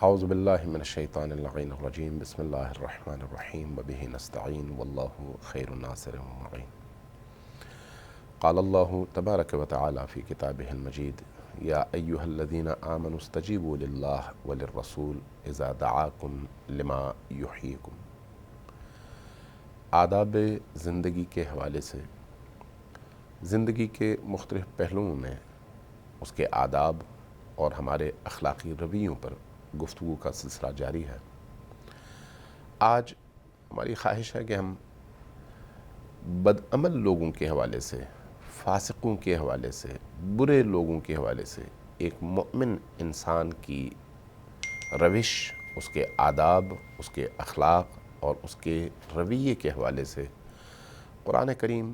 اعوذ باللہ من الشیطان اللعین الرجیم بسم اللہ الرحمن الرحیم وبہ نستعین واللہ خیر ناصر ومعین۔ قال اللہ تبارک وتعالی فی کتابہ المجید یا ایہا الذین آمنوا استجیبوا للہ وللرسول اذا دعاکم لما یحییکم۔ آداب زندگی کے حوالے سے زندگی کے مختلف پہلوؤں میں اس کے آداب اور ہمارے اخلاقی رویوں پر گفتگو کا سلسلہ جاری ہے۔ آج ہماری خواہش ہے کہ ہم بدعمل لوگوں کے حوالے سے، فاسقوں کے حوالے سے، برے لوگوں کے حوالے سے ایک مومن انسان کی روش، اس کے آداب، اس کے اخلاق اور اس کے رویے کے حوالے سے قرآن کریم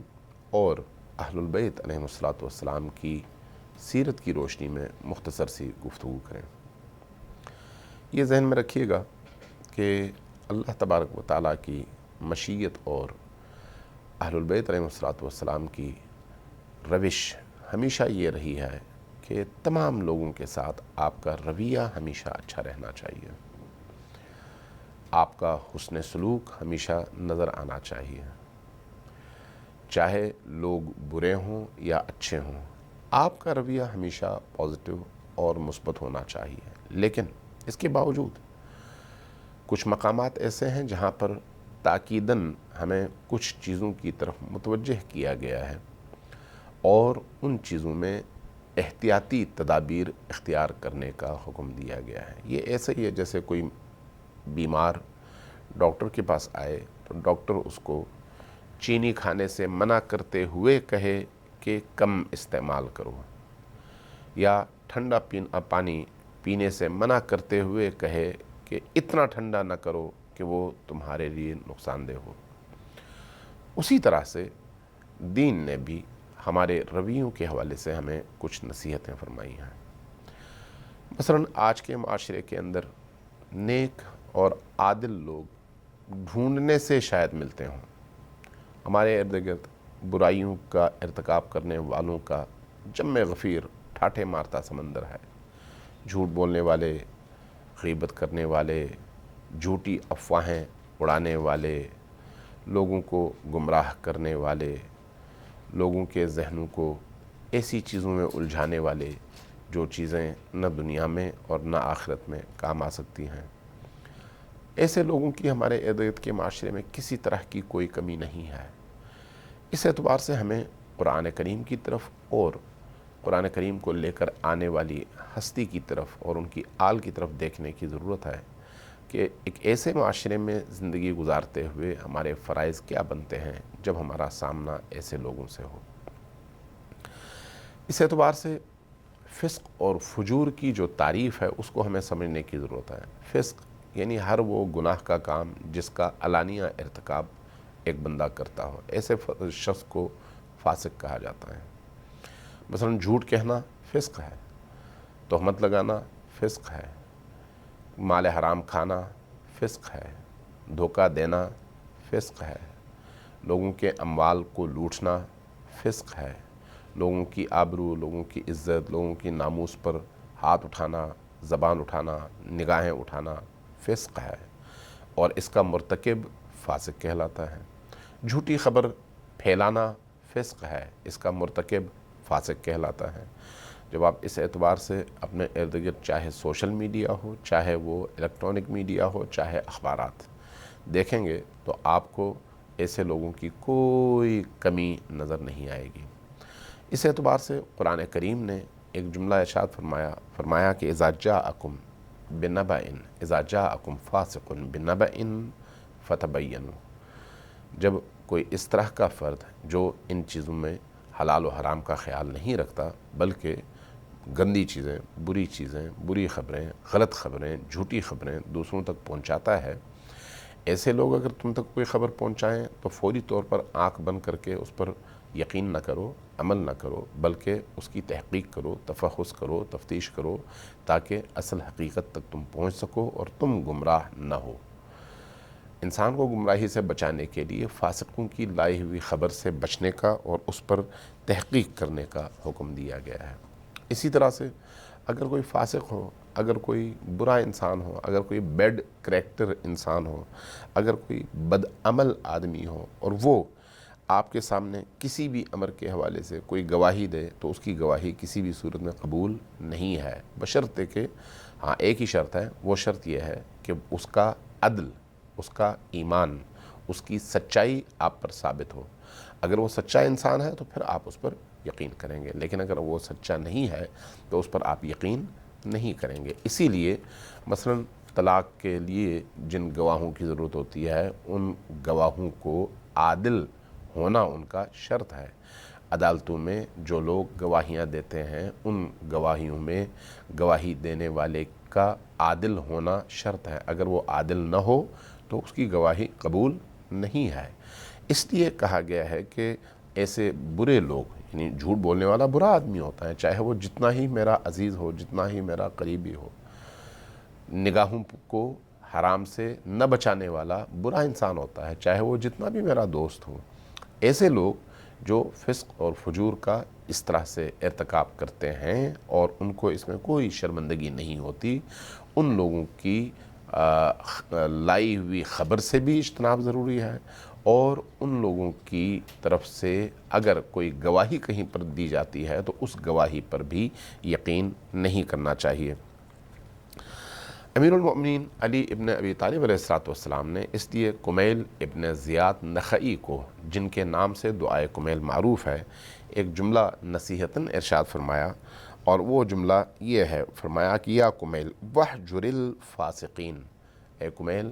اور اہل البیت علیہم السلام کی سیرت کی روشنی میں مختصر سی گفتگو کریں۔ یہ ذہن میں رکھیے گا کہ اللہ تبارک و تعالیٰ کی مشیت اور اہل البیت علیہم السلام کی روش ہمیشہ یہ رہی ہے کہ تمام لوگوں کے ساتھ آپ کا رویہ ہمیشہ اچھا رہنا چاہیے، آپ کا حسن سلوک ہمیشہ نظر آنا چاہیے، چاہے لوگ برے ہوں یا اچھے ہوں، آپ کا رویہ ہمیشہ پازیٹیو اور مثبت ہونا چاہیے۔ لیکن اس کے باوجود کچھ مقامات ایسے ہیں جہاں پر تاکیداً ہمیں کچھ چیزوں کی طرف متوجہ کیا گیا ہے اور ان چیزوں میں احتیاطی تدابیر اختیار کرنے کا حکم دیا گیا ہے۔ یہ ایسے ہی ہے جیسے کوئی بیمار ڈاکٹر کے پاس آئے تو ڈاکٹر اس کو چینی کھانے سے منع کرتے ہوئے کہے کہ کم استعمال کرو، یا ٹھنڈا پانی پینے سے منع کرتے ہوئے کہے کہ اتنا ٹھنڈا نہ کرو کہ وہ تمہارے لیے نقصان دہ ہو۔ اسی طرح سے دین نے بھی ہمارے رویوں کے حوالے سے ہمیں کچھ نصیحتیں فرمائی ہیں۔ مثلاً آج کے معاشرے کے اندر نیک اور عادل لوگ ڈھونڈنے سے شاید ملتے ہوں۔ ہمارے ارد گرد برائیوں کا ارتکاب کرنے والوں کا جم غفیر ٹھاٹھے مارتا سمندر ہے۔ جھوٹ بولنے والے، غیبت کرنے والے، جھوٹی افواہیں اڑانے والے، لوگوں کو گمراہ کرنے والے، لوگوں کے ذہنوں کو ایسی چیزوں میں الجھانے والے جو چیزیں نہ دنیا میں اور نہ آخرت میں کام آ سکتی ہیں۔ ایسے لوگوں کی ہمارے ارد گرد کے معاشرے میں کسی طرح کی کوئی کمی نہیں ہے۔ اس اعتبار سے ہمیں قرآن کریم کی طرف اور قرآن کریم کو لے کر آنے والی ہستی کی طرف اور ان کی آل کی طرف دیکھنے کی ضرورت ہے کہ ایک ایسے معاشرے میں زندگی گزارتے ہوئے ہمارے فرائض کیا بنتے ہیں جب ہمارا سامنا ایسے لوگوں سے ہو۔ اس اعتبار سے فسق اور فجور کی جو تعریف ہے اس کو ہمیں سمجھنے کی ضرورت ہے۔ فسق یعنی ہر وہ گناہ کا کام جس کا علانیہ ارتکاب ایک بندہ کرتا ہو، ایسے شخص کو فاسق کہا جاتا ہے۔ مثلا جھوٹ کہنا فسق ہے، تہمت لگانا فسق ہے، مال حرام کھانا فسق ہے، دھوکہ دینا فسق ہے، لوگوں کے اموال کو لوٹنا فسق ہے، لوگوں کی آبرو، لوگوں کی عزت، لوگوں کی ناموس پر ہاتھ اٹھانا، زبان اٹھانا، نگاہیں اٹھانا فسق ہے، اور اس کا مرتکب فاسق کہلاتا ہے۔ جھوٹی خبر پھیلانا فسق ہے، اس کا مرتکب فاسق کہلاتا ہے۔ جب آپ اس اعتبار سے اپنے ارد گرد چاہے سوشل میڈیا ہو، چاہے وہ الیکٹرانک میڈیا ہو، چاہے اخبارات دیکھیں گے تو آپ کو ایسے لوگوں کی کوئی کمی نظر نہیں آئے گی۔ اس اعتبار سے قرآن کریم نے ایک جملہ ارشاد فرمایا کہ اذا جاءکم فاسق بنبأ فتبینوا۔ جب کوئی اس طرح کا فرد جو ان چیزوں میں حلال و حرام کا خیال نہیں رکھتا بلکہ گندی چیزیں، بری خبریں، غلط خبریں، جھوٹی خبریں دوسروں تک پہنچاتا ہے، ایسے لوگ اگر تم تک کوئی خبر پہنچائیں تو فوری طور پر آنکھ بند کر کے اس پر یقین نہ کرو، عمل نہ کرو، بلکہ اس کی تحقیق کرو، تفحص کرو، تفتیش کرو، تاکہ اصل حقیقت تک تم پہنچ سکو اور تم گمراہ نہ ہو۔ انسان کو گمراہی سے بچانے کے لیے فاسقوں کی لائی ہوئی خبر سے بچنے کا اور اس پر تحقیق کرنے کا حکم دیا گیا ہے۔ اسی طرح سے اگر کوئی فاسق ہو اگر کوئی برا انسان ہو، اگر کوئی بیڈ کریکٹر انسان ہو، اگر کوئی بد عمل آدمی ہو اور وہ آپ کے سامنے کسی بھی امر کے حوالے سے کوئی گواہی دے تو اس کی گواہی کسی بھی صورت میں قبول نہیں ہے، بشرطے کہ ہاں ایک ہی شرط ہے، وہ شرط یہ ہے کہ اس کا عدل، اس کا ایمان، اس کی سچائی آپ پر ثابت ہو۔ اگر وہ سچا انسان ہے تو پھر آپ اس پر یقین کریں گے، لیکن اگر وہ سچا نہیں ہے تو اس پر آپ یقین نہیں کریں گے۔ اسی لیے مثلا طلاق کے لیے جن گواہوں کی ضرورت ہوتی ہے ان گواہوں کو عادل ہونا ان کا شرط ہے۔ عدالتوں میں جو لوگ گواہیاں دیتے ہیں ان گواہیوں میں گواہی دینے والے کا عادل ہونا شرط ہے، اگر وہ عادل نہ ہو تو اس کی گواہی قبول نہیں ہے۔ اس لیے کہا گیا ہے کہ ایسے برے لوگ، یعنی جھوٹ بولنے والا برا آدمی ہوتا ہے، چاہے وہ جتنا ہی میرا عزیز ہو، جتنا ہی میرا قریبی ہو، نگاہوں کو حرام سے نہ بچانے والا برا انسان ہوتا ہے، چاہے وہ جتنا بھی میرا دوست ہو۔ ایسے لوگ جو فسق اور فجور کا اس طرح سے ارتکاب کرتے ہیں اور ان کو اس میں کوئی شرمندگی نہیں ہوتی، ان لوگوں کی لائی ہوئی خبر سے بھی اجتناب ضروری ہے، اور ان لوگوں کی طرف سے اگر کوئی گواہی کہیں پر دی جاتی ہے تو اس گواہی پر بھی یقین نہیں کرنا چاہیے۔ امیر المؤمنین علی ابن ابی طالب علیہ السلام نے اس لیے کمیل ابن زیاد نخعی کو، جن کے نام سے دعائے کمیل معروف ہے، ایک جملہ نصیحتاً ارشاد فرمایا، اور وہ جملہ یہ ہے، فرمایا کہ یا کمیل وحجر الفاسقین، اے کمیل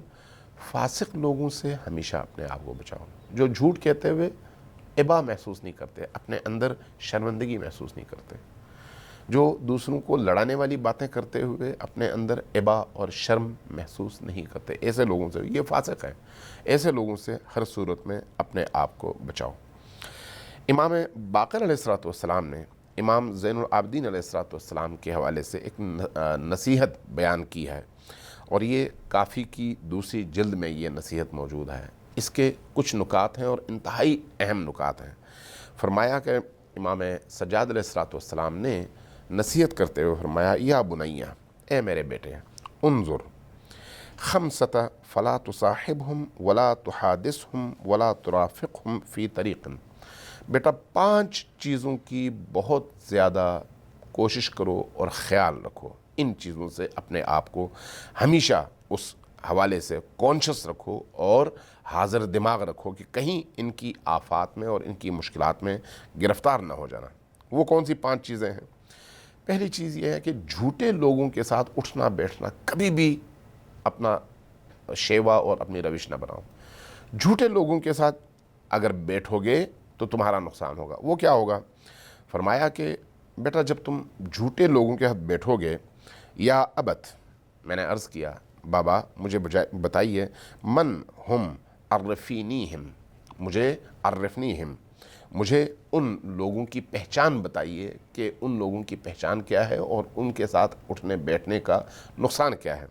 فاسق لوگوں سے ہمیشہ اپنے آپ کو بچاؤ، جو جھوٹ کہتے ہوئے ابا محسوس نہیں کرتے، اپنے اندر شرمندگی محسوس نہیں کرتے، جو دوسروں کو لڑانے والی باتیں کرتے ہوئے اپنے اندر ابا اور شرم محسوس نہیں کرتے، ایسے لوگوں سے، یہ فاسق ہیں، ایسے لوگوں سے ہر صورت میں اپنے آپ کو بچاؤ۔ امام باقر علیہ السلام نے امام زین العابدین علیہ السلام کے حوالے سے ایک نصیحت بیان کی ہے، اور یہ کافی کی دوسری جلد میں یہ نصیحت موجود ہے۔ اس کے کچھ نکات ہیں اور انتہائی اہم نکات ہیں۔ فرمایا کہ امام سجاد علیہ السلام نے نصیحت کرتے ہوئے فرمایا یا بنیہ، اے میرے بیٹے، انظر خمسۃ فلا تصاحبہم ولا تحادثہم ولا ترافقہم فی طریق، بیٹا 5 چیزوں کی بہت زیادہ کوشش کرو اور خیال رکھو، ان چیزوں سے اپنے آپ کو ہمیشہ اس حوالے سے کانشس رکھو اور حاضر دماغ رکھو کہ کہیں ان کی آفات میں اور ان کی مشکلات میں گرفتار نہ ہو جانا۔ وہ کون سی 5 چیزیں ہیں؟ پہلی چیز یہ ہے کہ جھوٹے لوگوں کے ساتھ اٹھنا بیٹھنا کبھی بھی اپنا شیوا اور اپنی روش نہ بناؤ۔ جھوٹے لوگوں کے ساتھ اگر بیٹھو گے تو تمہارا نقصان ہوگا۔ وہ کیا ہوگا؟ فرمایا کہ بیٹا جب تم جھوٹے لوگوں کے ساتھ بیٹھو گے، یا ابت، میں نے عرض کیا بابا مجھے بتائیے، من ہم عرفینیہم، مجھے عرفنیہم، مجھے ان لوگوں کی پہچان بتائیے کہ ان لوگوں کی پہچان کیا ہے اور ان کے ساتھ اٹھنے بیٹھنے کا نقصان کیا ہے۔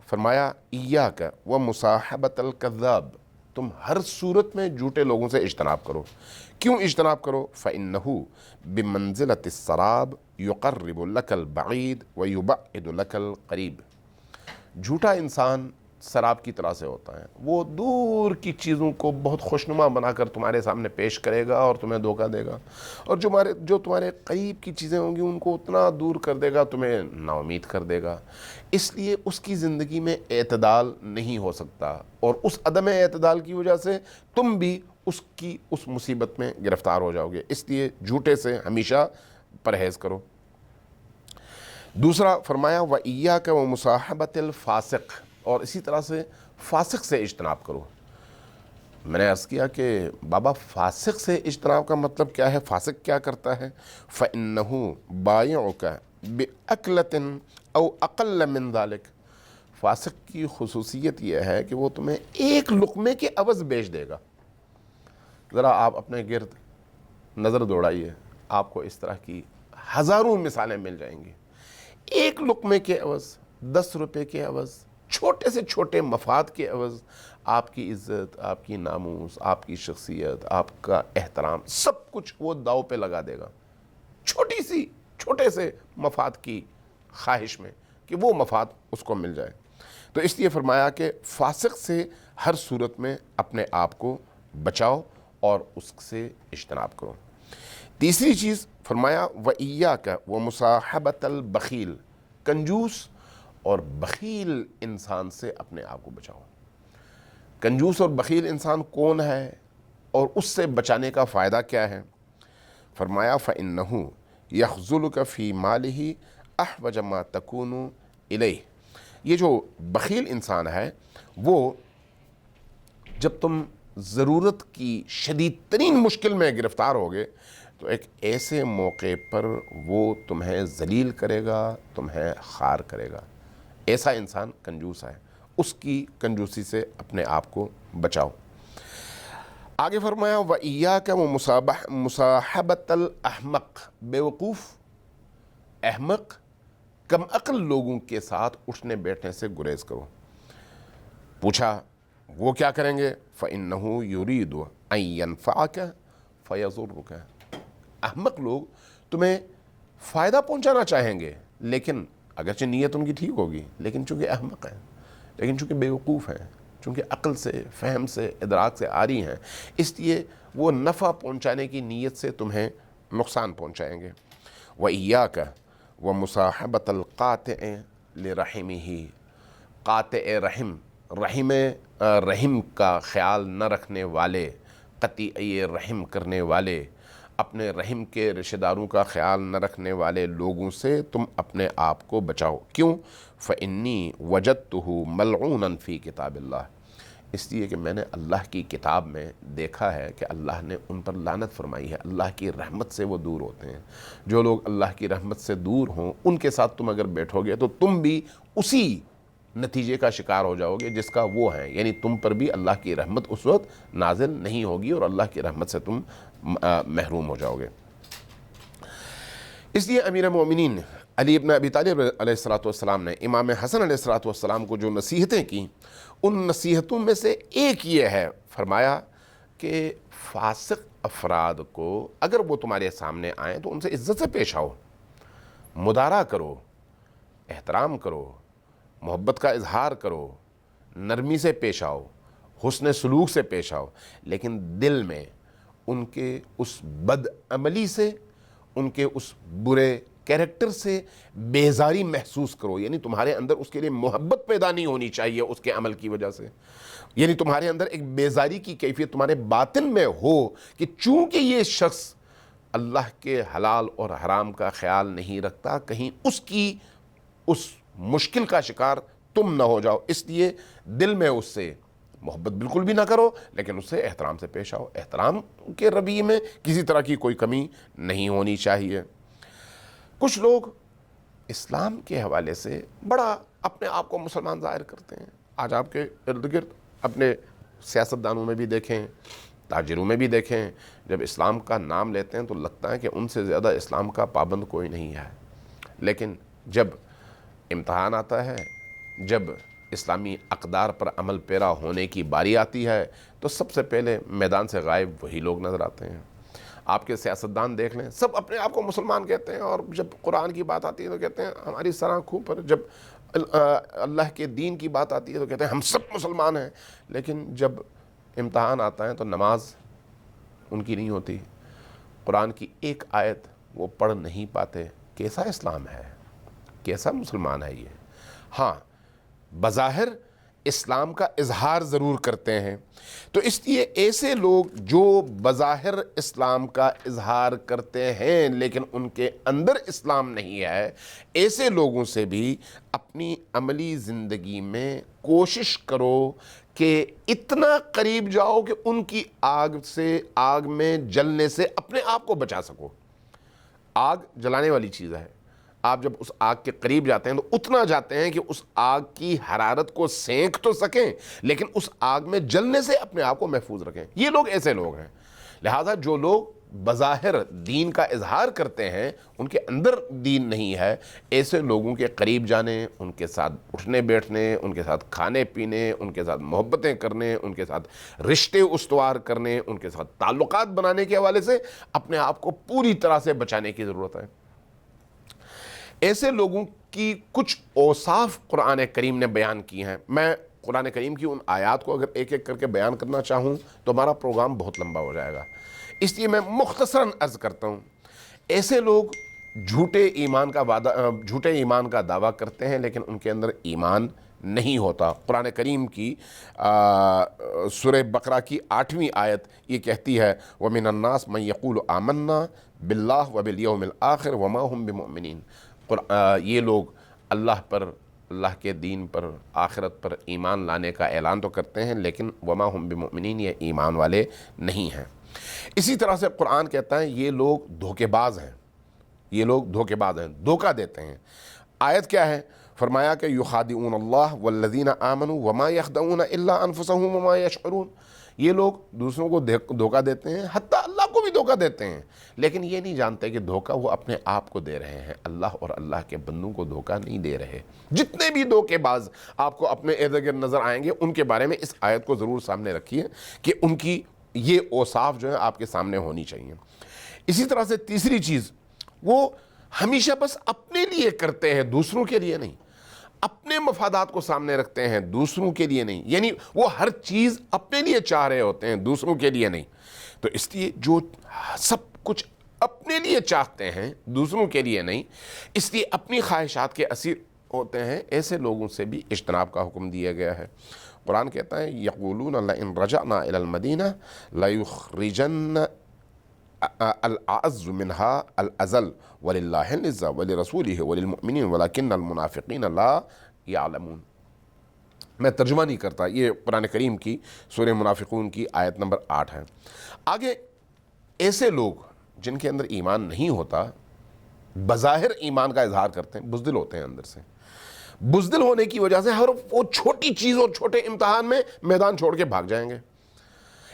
فرمایا ایاک ومصاحبۃ الکذاب، تم ہر صورت میں جھوٹے لوگوں سے اجتناب کرو۔ کیوں اجتناب کرو؟ فَإِنَّهُ بِمَنزِلَةِ السَّرَابِ يُقَرِّبُ لَكَ الْبَعِيدَ وَيُبَعِّدُ لَكَ الْقَرِيبَ، جھوٹا انسان سراب کی طرح سے ہوتا ہے، وہ دور کی چیزوں کو بہت خوشنما بنا کر تمہارے سامنے پیش کرے گا اور تمہیں دھوکہ دے گا، اور جو تمہارے قریب کی چیزیں ہوں گی ان کو اتنا دور کر دے گا، تمہیں نا امید کر دے گا۔ اس لیے اس کی زندگی میں اعتدال نہیں ہو سکتا، اور اس عدم اعتدال کی وجہ سے تم بھی اس مصیبت میں گرفتار ہو جاؤ گے۔ اس لیے جھوٹے سے ہمیشہ پرہیز کرو۔ دوسرا فرمایا وَإِيَّاكَ وَمُصَاحَبَةِ الْفَاسِقِ، اور اسی طرح سے فاسق سے اجتناب کرو۔ میں نے عرض کیا کہ بابا فاسق سے اجتناب کا مطلب کیا ہے؟ فاسق کیا کرتا ہے؟ فَإِنَّهُ بَائِعُكَ بِأَكْلَةٍ أَوْ أَقَلَّ مِنْ ذَلِكَ، فاسق کی خصوصیت یہ ہے کہ وہ تمہیں ایک لقمے کے عوض بیچ دے گا۔ ذرا آپ اپنے گرد نظر دوڑائیے، آپ کو اس طرح کی ہزاروں مثالیں مل جائیں گی۔ ایک لقمے کے عوض، 10 روپے کے عوض، چھوٹے سے چھوٹے مفاد کے عوض آپ کی عزت، آپ کی ناموس، آپ کی شخصیت، آپ کا احترام، سب کچھ وہ داؤ پہ لگا دے گا۔ چھوٹے سے مفاد کی خواہش میں کہ وہ مفاد اس کو مل جائے۔ تو اس لیے فرمایا کہ فاسق سے ہر صورت میں اپنے آپ کو بچاؤ اور اس سے اجتناب کرو۔ تیسری چیز فرمایا وَإِيَّاكَ وَمُصَاحَبَةَ الْبَخِيلِ، کنجوس اور بخیل انسان سے اپنے آپ کو بچاؤ۔ کنجوس اور بخیل انسان کون ہے اور اس سے بچانے کا فائدہ کیا ہے؟ فرمایا فَإِنَّهُ يَخْذُلُكَ فِي مَالِهِ أَحْوَجَ مَا تَكُونُ إِلَيْهِ۔ یہ جو بخیل انسان ہے وہ جب تم ضرورت کی شدید ترین مشکل میں گرفتار ہوگے تو ایک ایسے موقع پر وہ تمہیں ذلیل کرے گا، تمہیں خوار کرے گا۔ ایسا انسان کنجوس ہے، اس کی کنجوسی سے اپنے آپ کو بچاؤ۔ آگے فرمایا وَإِيَّاكَ وَمُصَاحَبَةَ الْأَحْمَقِ، بے وقوف، احمق، کم عقل لوگوں کے ساتھ اٹھنے بیٹھنے سے گریز کرو۔ پوچھا وہ کیا کریں گے؟ فَإِنَّهُ يُرِيدُ أَن يَنْفَعَكَ فَيَضُرُّكَ۔ احمق لوگ تمہیں فائدہ پہنچانا چاہیں گے، لیکن اگرچہ نیت ان کی ٹھیک ہوگی، لیکن چونکہ احمق ہیں، لیکن چونکہ بیوقوف ہیں، چونکہ عقل سے، فہم سے، ادراک سے عاری ہیں، اس لیے وہ نفع پہنچانے کی نیت سے تمہیں نقصان پہنچائیں گے۔ وَإِيَّاكَ وَمُصَاحَبَةَ الْقَاطِعِ لِرَحِمِهِ، قاطع رحم، رحم کا خیال نہ رکھنے والے، قطیع رحم کرنے والے، اپنے رحم کے رشتہ داروں کا خیال نہ رکھنے والے لوگوں سے تم اپنے آپ کو بچاؤ۔ کیوں؟ فَإِنِّي وَجَدْتُهُ مَلْعُونًا فِي کتاب اللہ، اس لیے کہ میں نے اللہ کی کتاب میں دیکھا ہے کہ اللہ نے ان پر لعنت فرمائی ہے، اللہ کی رحمت سے وہ دور ہوتے ہیں۔ جو لوگ اللہ کی رحمت سے دور ہوں ان کے ساتھ تم اگر بیٹھو گے تو تم بھی اسی نتیجے کا شکار ہو جاؤ گے جس کا وہ ہے، یعنی تم پر بھی اللہ کی رحمت اس وقت نازل نہیں ہوگی اور اللہ کی رحمت سے تم محروم ہو جاؤ گے۔ اس لیے امیر مومنین علی ابن ابی طالب علیہ السلام نے امام حسن علیہ السلام کو جو نصیحتیں کی، ان نصیحتوں میں سے ایک یہ ہے، فرمایا کہ فاسق افراد کو اگر وہ تمہارے سامنے آئیں تو ان سے عزت سے پیش آؤ، مدارا کرو، احترام کرو، محبت کا اظہار کرو، نرمی سے پیش آؤ، حسن سلوک سے پیش آؤ، لیکن دل میں ان کے اس بد عملی سے، ان کے اس برے کیریکٹر سے بیزاری محسوس کرو، یعنی تمہارے اندر اس کے لیے محبت پیدا نہیں ہونی چاہیے اس کے عمل کی وجہ سے، یعنی تمہارے اندر ایک بیزاری کی کیفیت تمہارے باطن میں ہو کہ چونکہ یہ شخص اللہ کے حلال اور حرام کا خیال نہیں رکھتا، کہیں اس کی اس مشکل کا شکار تم نہ ہو جاؤ، اس لیے دل میں اس سے محبت بالکل بھی نہ کرو، لیکن اس سے احترام سے پیش آؤ، احترام کے رویے میں کسی طرح کی کوئی کمی نہیں ہونی چاہیے۔ کچھ لوگ اسلام کے حوالے سے بڑا اپنے آپ کو مسلمان ظاہر کرتے ہیں، آج آپ کے ارد گرد اپنے سیاستدانوں میں بھی دیکھیں، تاجروں میں بھی دیکھیں، جب اسلام کا نام لیتے ہیں تو لگتا ہے کہ ان سے زیادہ اسلام کا پابند کوئی نہیں ہے، لیکن جب امتحان آتا ہے، جب اسلامی اقدار پر عمل پیرا ہونے کی باری آتی ہے تو سب سے پہلے میدان سے غائب وہی لوگ نظر آتے ہیں۔ آپ کے سیاستدان دیکھ لیں، سب اپنے آپ کو مسلمان کہتے ہیں، اور جب قرآن کی بات آتی ہے تو کہتے ہیں ہماری سر آنکھوں پر، جب اللہ کے دین کی بات آتی ہے تو کہتے ہیں ہم سب مسلمان ہیں، لیکن جب امتحان آتا ہے تو نماز ان کی نہیں ہوتی، قرآن کی ایک آیت وہ پڑھ نہیں پاتے۔ کیسا اسلام ہے؟ کیسا مسلمان ہے یہ؟ ہاں، بظاہر اسلام کا اظہار ضرور کرتے ہیں، تو اس لیے ایسے لوگ جو بظاہر اسلام کا اظہار کرتے ہیں لیکن ان کے اندر اسلام نہیں ہے، ایسے لوگوں سے بھی اپنی عملی زندگی میں کوشش کرو کہ اتنا قریب جاؤ کہ ان کی آگ میں جلنے سے اپنے آپ کو بچا سکو۔ آگ جلانے والی چیز ہے، آپ جب اس آگ کے قریب جاتے ہیں تو اتنا جاتے ہیں کہ اس آگ کی حرارت کو سینک تو سکیں لیکن اس آگ میں جلنے سے اپنے آپ کو محفوظ رکھیں۔ یہ لوگ ایسے لوگ ہیں، لہذا جو لوگ بظاہر دین کا اظہار کرتے ہیں ان کے اندر دین نہیں ہے، ایسے لوگوں کے قریب جانے، ان کے ساتھ اٹھنے بیٹھنے، ان کے ساتھ کھانے پینے، ان کے ساتھ محبتیں کرنے، ان کے ساتھ رشتے استوار کرنے، ان کے ساتھ تعلقات بنانے کے حوالے سے اپنے آپ کو پوری طرح سے بچانے کی ضرورت ہے۔ ایسے لوگوں کی کچھ اوصاف قرآن کریم نے بیان کی ہیں. میں قرآن کریم کی ان آیات کو اگر ایک ایک کر کے بیان کرنا چاہوں تو ہمارا پروگرام بہت لمبا ہو جائے گا، اس لیے میں مختصراً عرض کرتا ہوں. ایسے لوگ جھوٹے ایمان کا دعویٰ کرتے ہیں لیکن ان کے اندر ایمان نہیں ہوتا. قرآن کریم کی سورہ بقرہ کی 8ویں آیت یہ کہتی ہے وَمِنَ النَّاسِ مَن يَقُولُ آمَنَّا بِاللَّهِ وَبِالْيَوْمِ الْآخِرِ وَمَا هُمْ بِمُؤْمِنِينَ. یہ لوگ اللہ پر، اللہ کے دین پر، آخرت پر ایمان لانے کا اعلان تو کرتے ہیں لیکن وَمَا هُمْ بِمُؤْمِنِينَ، یہ ایمان والے نہیں ہیں. اسی طرح سے قرآن کہتا ہے یہ لوگ دھوکے باز ہیں، یہ لوگ دھوکے باز ہیں، دھوکہ دیتے ہیں. آیت کیا ہے؟ فرمایا کہ یخادعون اللہ والذین آمنوا وما یخدعون الا انفسهم وما یشعرون. یہ لوگ دوسروں کو دھوکہ دیتے ہیں، حتیٰ اللہ کو بھی دھوکہ دیتے ہیں، لیکن یہ نہیں جانتے کہ دھوکہ وہ اپنے آپ کو دے رہے ہیں، اللہ اور اللہ کے بندوں کو دھوکہ نہیں دے رہے. جتنے بھی دھوکے باز آپ کو اپنے ارد گرد نظر آئیں گے ان کے بارے میں اس آیت کو ضرور سامنے رکھیے کہ ان کی یہ اوصاف جو ہے آپ کے سامنے ہونی چاہیے. اسی طرح سے تیسری چیز، وہ ہمیشہ بس اپنے لیے کرتے ہیں، دوسروں کے لیے نہیں. اپنے مفادات کو سامنے رکھتے ہیں، دوسروں کے لیے نہیں. یعنی وہ ہر چیز اپنے لیے چاہ رہے ہوتے ہیں، دوسروں کے لیے نہیں. تو اس لیے جو سب کچھ اپنے لیے چاہتے ہیں، دوسروں کے لیے نہیں، اس لیے اپنی خواہشات کے اسیر ہوتے ہیں، ایسے لوگوں سے بھی اجتناب کا حکم دیا گیا ہے. قرآن کہتا ہے یقولون لئن رجعنا الى المدینہ لیخرجن الأعز منها الأذل وللہ العزة ولرسولہ وللمؤمنین ولکن المنافقین لا یعلمون. میں ترجمہ نہیں کرتا، یہ قرآن کریم کی سورہ منافقون کی آیت نمبر 8 ہے. آگے ایسے لوگ جن کے اندر ایمان نہیں ہوتا بظاہر ایمان کا اظہار کرتے ہیں، بزدل ہوتے ہیں اندر سے. بزدل ہونے کی وجہ سے ہر وہ چھوٹی چیز اور چھوٹے امتحان میں میدان چھوڑ کے بھاگ جائیں گے.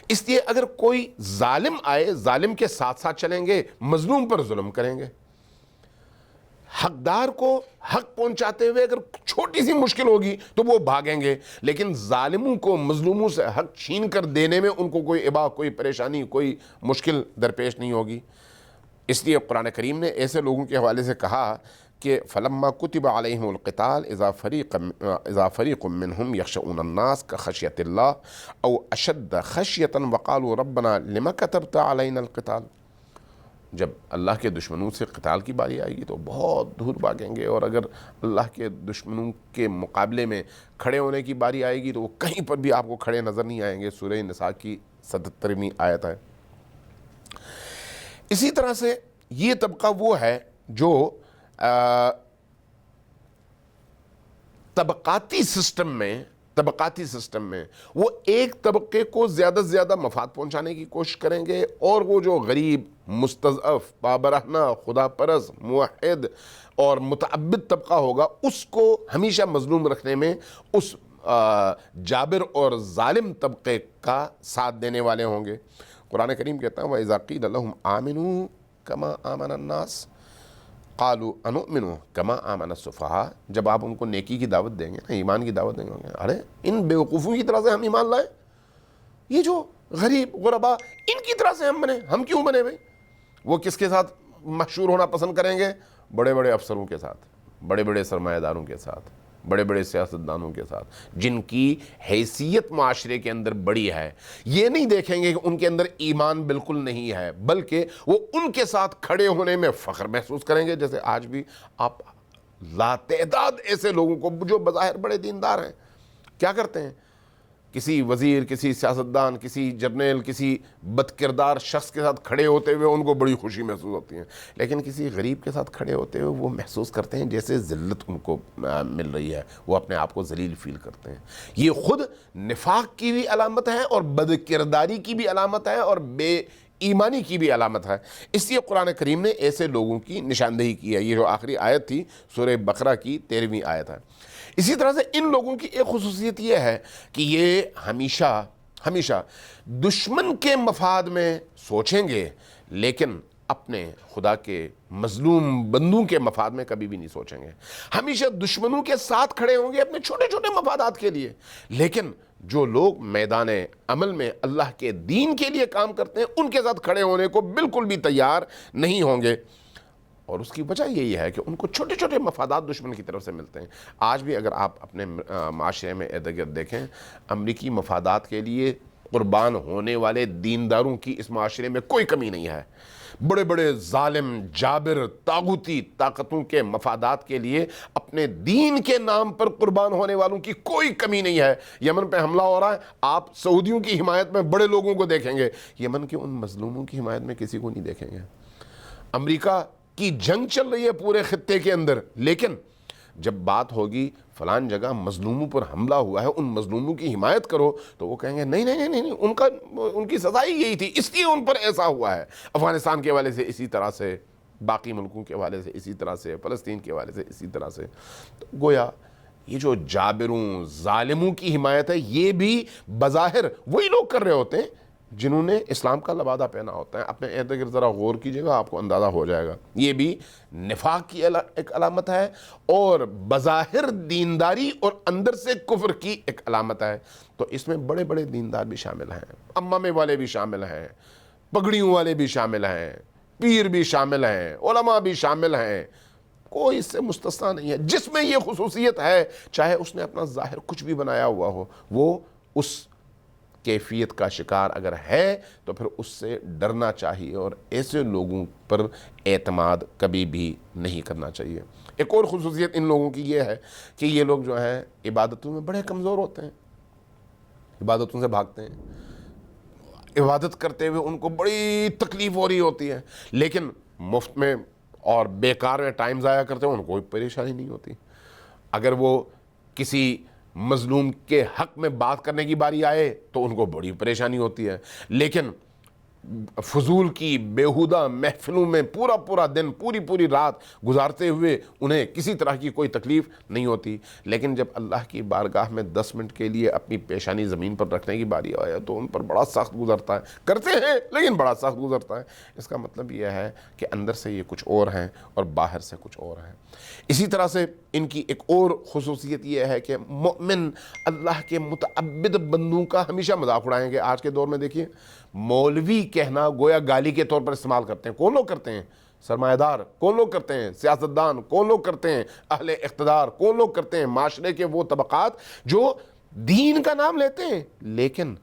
اس لیے اگر کوئی ظالم آئے، ظالم کے ساتھ ساتھ چلیں گے، مظلوم پر ظلم کریں گے. حقدار کو حق پہنچاتے ہوئے اگر چھوٹی سی مشکل ہوگی تو وہ بھاگیں گے، لیکن ظالموں کو مظلوموں سے حق چھین کر دینے میں ان کو کوئی ابا، کوئی پریشانی، کوئی مشکل درپیش نہیں ہوگی. اس لیے قرآن کریم نے ایسے لوگوں کے حوالے سے کہا کہ فلما کتب علیہم القتال اذا فریق منہم یخشعون الناس کخشیۃ اللہ او اشد خشیۃ وقالوا ربنا لما کتبت علینا القتال. جب اللہ کے دشمنوں سے قتال کی باری آئے گی تو بہت دور بھاگیں گے، اور اگر اللہ کے دشمنوں کے مقابلے میں کھڑے ہونے کی باری آئے گی تو وہ کہیں پر بھی آپ کو کھڑے نظر نہیں آئیں گے. سورہ نساء کی 77ویں آیت ہے. اسی طرح سے یہ طبقہ وہ ہے جو طبقاتی سسٹم میں وہ ایک طبقے کو زیادہ سے زیادہ مفاد پہنچانے کی کوشش کریں گے، اور وہ جو غریب، مستضعف، پابرہنہ، خدا پرست، موحد اور متعبد طبقہ ہوگا اس کو ہمیشہ مظلوم رکھنے میں اس جابر اور ظالم طبقے کا ساتھ دینے والے ہوں گے. قرآن کریم کہتا ہے وَإِذَا قِيلَ لَهُمْ آمِنُوا كَمَا آمَنَ النَّاسِ قالوا انؤمن کما آمن السفہاء. جب آپ ان کو نیکی کی دعوت دیں گے نا، ایمان کی دعوت دیں گے، ارے ان بیوقوفوں کی طرح سے ہم ایمان لائیں، یہ جو غریب غربا ان کی طرح سے ہم بنے، ہم کیوں بنے بھائی؟ وہ کس کے ساتھ مشہور ہونا پسند کریں گے؟ بڑے بڑے افسروں کے ساتھ، بڑے بڑے سرمایہ داروں کے ساتھ، بڑے بڑے سیاستدانوں کے ساتھ، جن کی حیثیت معاشرے کے اندر بڑی ہے. یہ نہیں دیکھیں گے کہ ان کے اندر ایمان بالکل نہیں ہے، بلکہ وہ ان کے ساتھ کھڑے ہونے میں فخر محسوس کریں گے. جیسے آج بھی آپ لاتعداد ایسے لوگوں کو جو بظاہر بڑے دیندار ہیں کیا کرتے ہیں، کسی وزیر، کسی سیاستدان، کسی جرنیل، کسی بد کردار شخص کے ساتھ کھڑے ہوتے ہوئے ان کو بڑی خوشی محسوس ہوتی ہے، لیکن کسی غریب کے ساتھ کھڑے ہوتے ہوئے وہ محسوس کرتے ہیں جیسے ذلت ان کو مل رہی ہے، وہ اپنے آپ کو ذلیل فیل کرتے ہیں. یہ خود نفاق کی بھی علامت ہے اور بد کرداری کی بھی علامت ہے اور بے ایمانی کی بھی علامت ہے. اس لیے قرآن کریم نے ایسے لوگوں کی نشاندہی کی ہے. یہ جو آخری آیت تھی سورہ بقرہ کی 13ویں آیت ہے. اسی طرح سے ان لوگوں کی ایک خصوصیت یہ ہے کہ یہ ہمیشہ دشمن کے مفاد میں سوچیں گے، لیکن اپنے خدا کے مظلوم بندوں کے مفاد میں کبھی بھی نہیں سوچیں گے. ہمیشہ دشمنوں کے ساتھ کھڑے ہوں گے اپنے چھوٹے چھوٹے مفادات کے لیے، لیکن جو لوگ میدان عمل میں اللہ کے دین کے لیے کام کرتے ہیں ان کے ساتھ کھڑے ہونے کو بالکل بھی تیار نہیں ہوں گے. اور اس کی وجہ یہی ہے کہ ان کو چھوٹے چھوٹے مفادات دشمن کی طرف سے ملتے ہیں۔ آج بھی اگر آپ اپنے معاشرے میں ارد گرد دیکھیں، امریکی مفادات کے لیے قربان ہونے والے دینداروں کی اس معاشرے میں کوئی کمی نہیں ہے۔ بڑے بڑے ظالم، جابر، طاغوتی طاقتوں کے مفادات کے لیے اپنے دین کے نام پر قربان ہونے والوں کی کوئی کمی نہیں ہے۔ یمن پہ حملہ ہو رہا ہے، آپ سعودیوں کی حمایت میں بڑے لوگوں کو دیکھیں گے، یمن کے ان مظلوموں کی حمایت میں کسی کو نہیں دیکھیں گے۔ امریکہ کی جنگ چل رہی ہے پورے خطے کے اندر، لیکن جب بات ہوگی فلان جگہ مظلوموں پر حملہ ہوا ہے، ان مظلوموں کی حمایت کرو، تو وہ کہیں گے نہیں نہیں نہیں نہیں، ان کی سزا ہی یہی تھی، اس لیے ان پر ایسا ہوا ہے۔ افغانستان کے حوالے سے اسی طرح سے، باقی ملکوں کے حوالے سے اسی طرح سے، فلسطین کے حوالے سے اسی طرح سے۔ تو گویا یہ جو جابروں، ظالموں کی حمایت ہے، یہ بھی بظاہر وہی لوگ کر رہے ہوتے ہیں جنہوں نے اسلام کا لبادہ پہنا ہوتا ہے۔ اپنے ارد گرد ذرا غور کیجئے گا، آپ کو اندازہ ہو جائے گا۔ یہ بھی نفاق کی ایک علامت ہے، اور بظاہر دینداری اور اندر سے کفر کی ایک علامت ہے۔ تو اس میں بڑے بڑے دیندار بھی شامل ہیں، عمامے والے بھی شامل ہیں، پگڑیوں والے بھی شامل ہیں، پیر بھی شامل ہیں، علماء بھی شامل ہیں، کوئی اس سے مستثنا نہیں ہے۔ جس میں یہ خصوصیت ہے، چاہے اس نے اپنا ظاہر کچھ بھی بنایا ہوا ہو، وہ اس کیفیت کا شکار اگر ہے تو پھر اس سے ڈرنا چاہیے، اور ایسے لوگوں پر اعتماد کبھی بھی نہیں کرنا چاہیے۔ ایک اور خصوصیت ان لوگوں کی یہ ہے کہ یہ لوگ جو ہیں عبادتوں میں بڑے کمزور ہوتے ہیں، عبادتوں سے بھاگتے ہیں، عبادت کرتے ہوئے ان کو بڑی تکلیف ہو رہی ہوتی ہے، لیکن مفت میں اور بیکار میں ٹائم ضائع کرتے ہیں، ان کو کوئی پریشانی نہیں ہوتی۔ اگر وہ کسی مظلوم کے حق میں بات کرنے کی باری آئے تو ان کو بڑی پریشانی ہوتی ہے، لیکن فضول کی بیہودہ محفلوں میں پورا پورا دن، پوری پوری رات گزارتے ہوئے انہیں کسی طرح کی کوئی تکلیف نہیں ہوتی۔ لیکن جب اللہ کی بارگاہ میں 10 منٹ کے لیے اپنی پیشانی زمین پر رکھنے کی باری آئے تو ان پر بڑا سخت گزرتا ہے، کرتے ہیں لیکن بڑا سخت گزرتا ہے۔ اس کا مطلب یہ ہے کہ اندر سے یہ کچھ اور ہیں اور باہر سے کچھ اور ہیں۔ اسی طرح سے ان کی ایک اور خصوصیت یہ ہے کہ مومن اللہ کے متعبد بندوں کا ہمیشہ مذاق اڑائیں گے۔ آج کے دور میں دیکھیے، مولوی کہنا گویا گالی کے طور پر استعمال کرتے ہیں۔ کون لوگ کرتے ہیں؟ سرمایہ دار۔ کون لوگ کرتے ہیں؟ سیاستدان۔ کون لوگ کرتے ہیں؟ اہل اقتدار۔ کون لوگ کرتے ہیں؟ معاشرے کے وہ طبقات جو دین کا نام لیتے ہیں، لیکن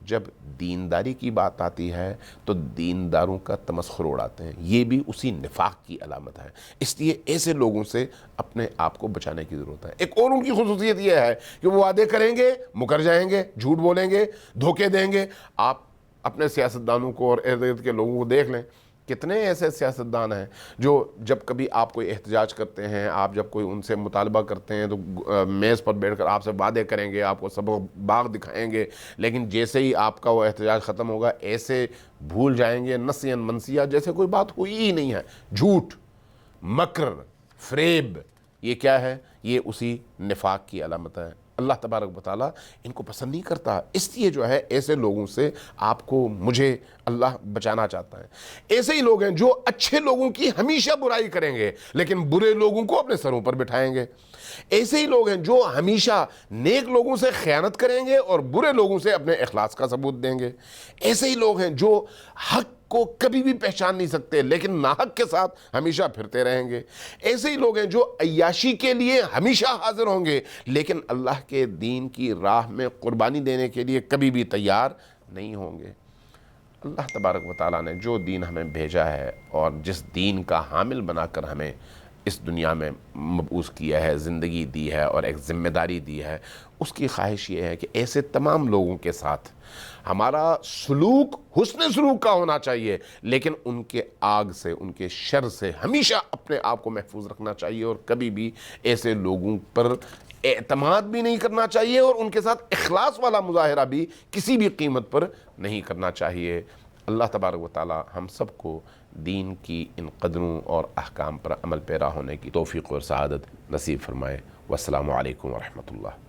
جب دینداری کی بات آتی ہے تو دینداروں کا تمسخر اڑاتے ہیں۔ یہ بھی اسی نفاق کی علامت ہے۔ اس لیے ایسے لوگوں سے اپنے آپ کو بچانے کی ضرورت ہے۔ ایک اور ان کی خصوصیت یہ ہے کہ وہ وعدے کریں گے، مکر جائیں گے، جھوٹ بولیں گے، دھوکے دیں گے۔ آپ اپنے سیاستدانوں کو اور ارد گرد کے لوگوں کو دیکھ لیں، کتنے ایسے سیاستدان ہیں جو جب کبھی آپ کوئی احتجاج کرتے ہیں، آپ جب کوئی ان سے مطالبہ کرتے ہیں تو میز پر بیٹھ کر آپ سے وعدے کریں گے، آپ کو سبق باغ دکھائیں گے، لیکن جیسے ہی آپ کا وہ احتجاج ختم ہوگا ایسے بھول جائیں گے نسیاً منسیہ جیسے کوئی بات ہوئی ہی نہیں ہے۔ جھوٹ، مکر، فریب، یہ کیا ہے؟ یہ اسی نفاق کی علامت ہے۔ اللہ تبارک و تعالیٰ ان کو پسند نہیں کرتا، اس لیے جو ہے ایسے لوگوں سے آپ کو، مجھے اللہ بچانا چاہتا ہے۔ ایسے ہی لوگ ہیں جو اچھے لوگوں کی ہمیشہ برائی کریں گے لیکن برے لوگوں کو اپنے سروں پر بٹھائیں گے۔ ایسے ہی لوگ ہیں جو ہمیشہ نیک لوگوں سے خیانت کریں گے اور برے لوگوں سے اپنے اخلاص کا ثبوت دیں گے۔ ایسے ہی لوگ ہیں جو حق کو کبھی بھی پہچان نہیں سکتے لیکن ناحق کے ساتھ ہمیشہ پھرتے رہیں گے۔ ایسے ہی لوگ ہیں جو عیاشی کے لیے ہمیشہ حاضر ہوں گے لیکن اللہ کے دین کی راہ میں قربانی دینے کے لیے کبھی بھی تیار نہیں ہوں گے۔ اللہ تبارک و تعالیٰ نے جو دین ہمیں بھیجا ہے اور جس دین کا حامل بنا کر ہمیں اس دنیا میں مبعوث کیا ہے، زندگی دی ہے اور ایک ذمہ داری دی ہے، اس کی خواہش یہ ہے کہ ایسے تمام لوگوں کے ساتھ ہمارا سلوک حسن سلوک کا ہونا چاہیے، لیکن ان کے آگ سے، ان کے شر سے ہمیشہ اپنے آپ کو محفوظ رکھنا چاہیے، اور کبھی بھی ایسے لوگوں پر اعتماد بھی نہیں کرنا چاہیے اور ان کے ساتھ اخلاص والا مظاہرہ بھی کسی بھی قیمت پر نہیں کرنا چاہیے۔ اللہ تبارک و تعالی ہم سب کو دین کی ان قدروں اور احکام پر عمل پیرا ہونے کی توفیق اور سعادت نصیب فرمائے۔ والسلام علیکم ورحمۃ اللہ۔